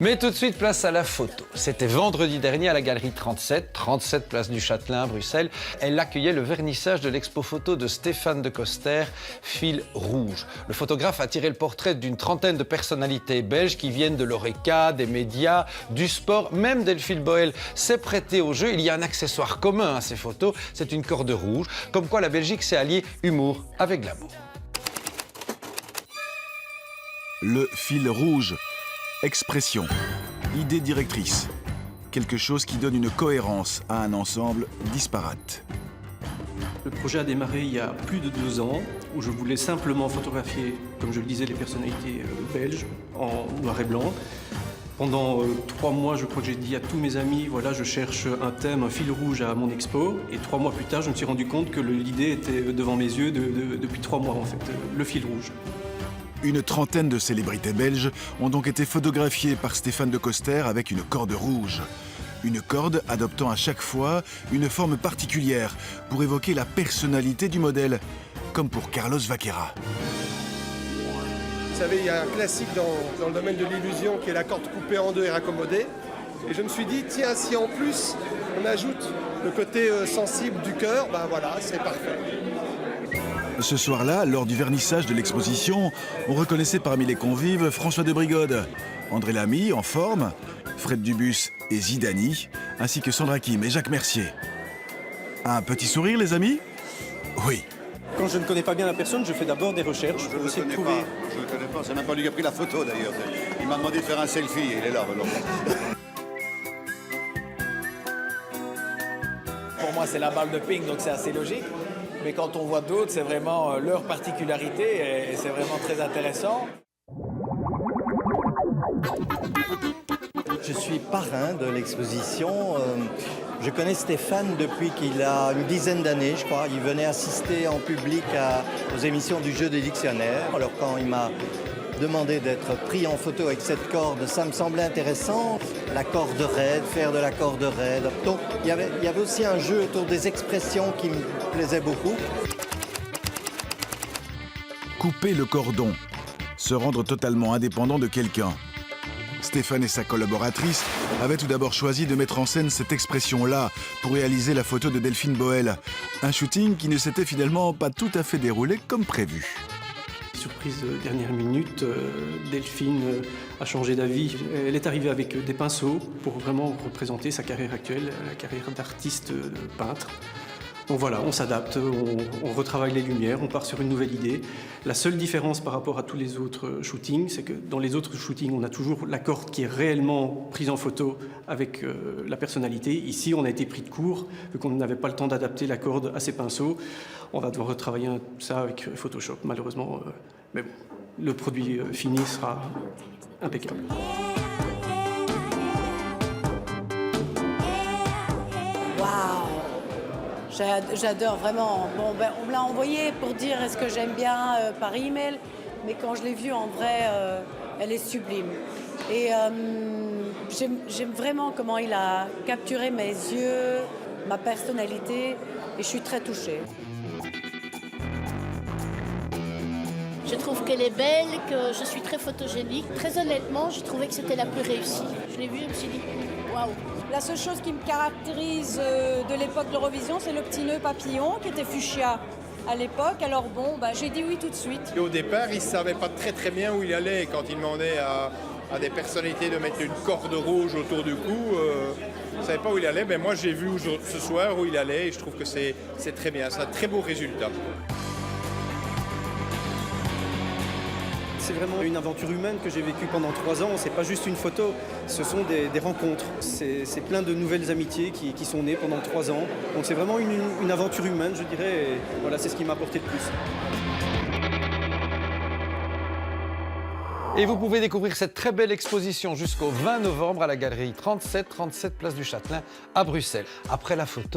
Mais tout de suite, place à la photo. C'était vendredi dernier à la galerie 37 place du Châtelain à Bruxelles. Elle accueillait le vernissage de l'expo photo de Stéphane de Coster, Fil rouge. Le photographe a tiré le portrait d'une trentaine de personnalités belges qui viennent de l'Horeca, des médias, du sport, même Delphine Boel s'est prêtée au jeu. Il y a un accessoire commun à ces photos, c'est une corde rouge, comme quoi la Belgique sait allier humour avec glamour. Le fil rouge. Expression, idée directrice, quelque chose qui donne une cohérence à un ensemble disparate. Le projet a démarré il y a plus de 2 ans, où je voulais simplement photographier, comme je le disais, les personnalités belges en noir et blanc. Pendant 3 mois, je crois que j'ai dit à tous mes amis, voilà, je cherche un thème, un fil rouge à mon expo. Et 3 mois plus tard, je me suis rendu compte que l'idée était devant mes yeux depuis 3 mois, en fait, le fil rouge. Une trentaine de célébrités belges ont donc été photographiées par Stéphane de Coster avec une corde rouge. Une corde adoptant à chaque fois une forme particulière pour évoquer la personnalité du modèle, comme pour Carlos Vaquera. Vous savez, il y a un classique dans le domaine de l'illusion qui est la corde coupée en deux et raccommodée. Et je me suis dit, tiens, si en plus on ajoute le côté sensible du cœur, ben voilà, c'est parfait. Ce soir-là, lors du vernissage de l'exposition, on reconnaissait parmi les convives François de Brigode, André Lamy en forme, Fred Dubus et Zidani, ainsi que Sandra Kim et Jacques Mercier. Un petit sourire, les amis? Oui. Quand je ne connais pas bien la personne, je fais d'abord des recherches pour essayer de trouver... Je ne le connais pas, c'est même pas lui qui a pris la photo d'ailleurs. Il m'a demandé de faire un selfie, il est là. Pour moi, c'est la balle de ping, donc c'est assez logique. Mais quand on voit d'autres, c'est vraiment leur particularité et c'est vraiment très intéressant. Je suis parrain de l'exposition. Je connais Stéphane depuis qu'il a une dizaine d'années, je crois. Il venait assister en public aux émissions du Jeu des dictionnaires. Alors quand il m'a demandé d'être pris en photo avec cette corde, ça me semblait intéressant. La corde raide, faire de la corde raide. Donc il y avait aussi un jeu autour des expressions qui me plaisait beaucoup. Couper le cordon, se rendre totalement indépendant de quelqu'un. Stéphane et sa collaboratrice avaient tout d'abord choisi de mettre en scène cette expression-là pour réaliser la photo de Delphine Boel. Un shooting qui ne s'était finalement pas tout à fait déroulé comme prévu. Surprise dernière minute, Delphine a changé d'avis. Elle est arrivée avec des pinceaux pour vraiment représenter sa carrière actuelle, la carrière d'artiste peintre. Donc voilà, on s'adapte, on retravaille les lumières, on part sur une nouvelle idée. La seule différence par rapport à tous les autres shootings, c'est que dans les autres shootings, on a toujours la corde qui est réellement prise en photo avec la personnalité. Ici, on a été pris de court, vu qu'on n'avait pas le temps d'adapter la corde à ses pinceaux. On va devoir retravailler ça avec Photoshop, malheureusement. Mais bon, le produit fini sera impeccable. Waouh! J'adore vraiment. Bon, ben, on me l'a envoyé pour dire est-ce que j'aime bien par email, mais quand je l'ai vue en vrai, elle est sublime. Et j'aime vraiment comment il a capturé mes yeux, ma personnalité, et je suis très touchée. Je trouve qu'elle est belle, que je suis très photogénique. Très honnêtement, j'ai trouvé que c'était la plus réussie. Je l'ai vue, je me suis dit, waouh! La seule chose qui me caractérise de l'époque de l'Eurovision, c'est le petit nœud papillon qui était fuchsia à l'époque. Alors bon, bah, j'ai dit oui tout de suite. Et au départ, il ne savait pas très bien où il allait. Quand il demandait à des personnalités de mettre une corde rouge autour du cou, il ne savait pas où il allait. Mais moi, j'ai vu ce soir où il allait et je trouve que c'est très bien. C'est un très beau résultat. C'est vraiment une aventure humaine que j'ai vécue pendant 3 ans. C'est pas juste une photo, ce sont des rencontres. C'est plein de nouvelles amitiés qui sont nées pendant 3 ans. Donc c'est vraiment une aventure humaine, je dirais. Et voilà, c'est ce qui m'a apporté le plus. Et vous pouvez découvrir cette très belle exposition jusqu'au 20 novembre à la galerie 37 place du Châtelain à Bruxelles. Après la photo...